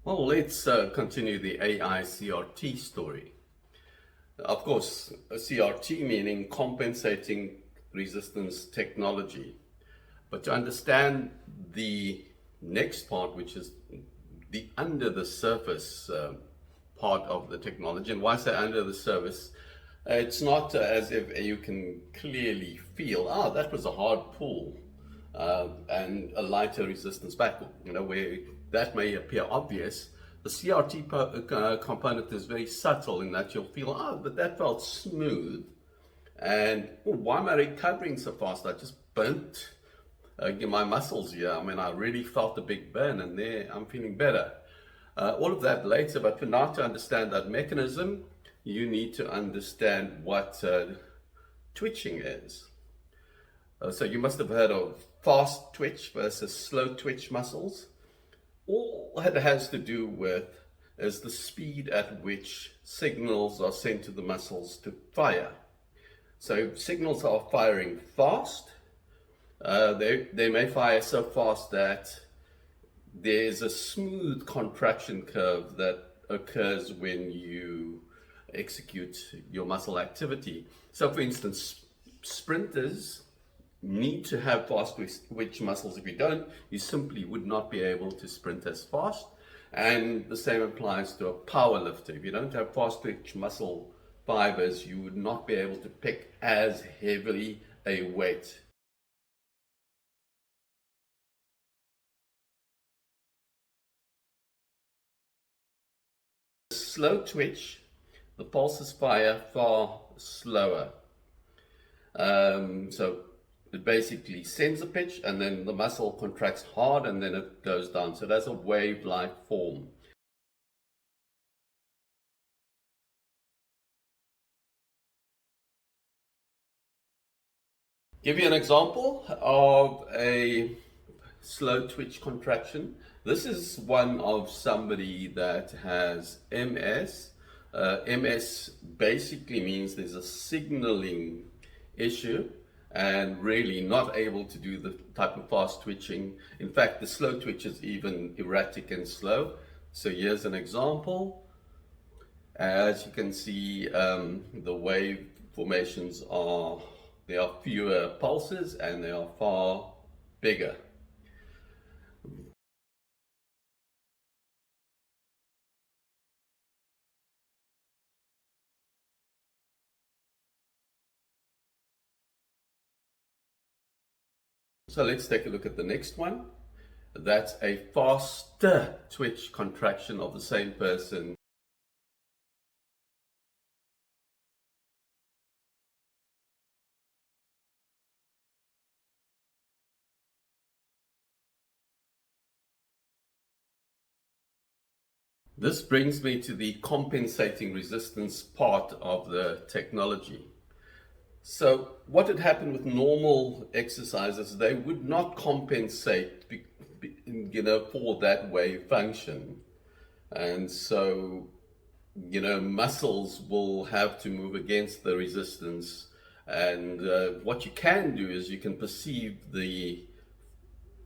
Well, let's continue the AI CRT story. Of course, a CRT meaning compensating resistance technology. But to understand the next part, which is the under the surface part of the technology, and why I say under the surface, it's not as if you can clearly feel, that was a hard pull and a lighter resistance back, where that may appear obvious. The CRT component is very subtle in that you'll feel, but that felt smooth. And why am I recovering so fast? I just burnt my muscles here. I really felt a big burn, and there I'm feeling better. All of that later, but for now, to understand that mechanism, you need to understand what twitching is. So you must have heard of fast twitch versus slow twitch muscles. All it has to do with is the speed at which signals are sent to the muscles to fire. So if signals are firing fast, they may fire so fast that there's a smooth contraction curve that occurs when you execute your muscle activity. So for instance, sprinters need to have fast twitch muscles. If you don't, you simply would not be able to sprint as fast. And the same applies to a power lifter. If you don't have fast twitch muscle fibers, you would not be able to pick as heavily a weight. Slow twitch, the pulses fire far slower. So it basically sends a pitch, and then the muscle contracts hard, and then it goes down. So that's a wave-like form. Give you an example of a slow twitch contraction. This is one of somebody that has MS. MS basically means there's a signaling issue and really not able to do the type of fast twitching. In fact, the slow twitch is even erratic and slow. So here's an example. As you can see, the wave formations there are fewer pulses and they are far bigger. So let's take a look at the next one. That's a faster twitch contraction of the same person. This brings me to the compensating resistance part of the technology. So what would happen with normal exercises, they would not compensate for that wave function. And so, muscles will have to move against the resistance. And what you can do is you can perceive the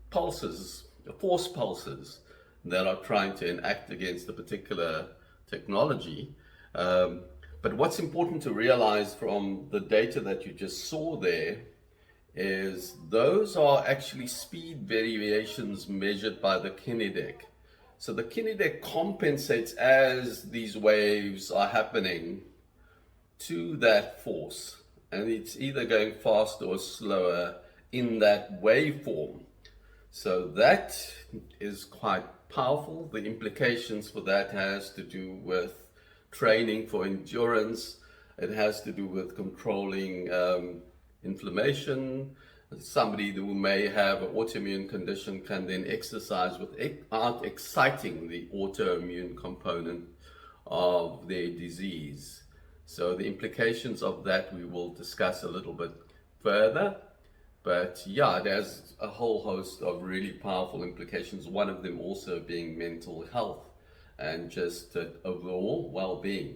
pulses, the force pulses that are trying to enact against a particular technology. But what's important to realize from the data that you just saw there is those are actually speed variations measured by the KineDek. So the KineDek compensates as these waves are happening to that force, and it's either going faster or slower in that waveform. So that is quite powerful. The implications for that has to do with training for endurance. It has to do with controlling inflammation. Somebody who may have an autoimmune condition can then exercise without exciting the autoimmune component of their disease. So the implications of that we will discuss a little bit further. But yeah, there's a whole host of really powerful implications, one of them also being mental health and just overall well-being.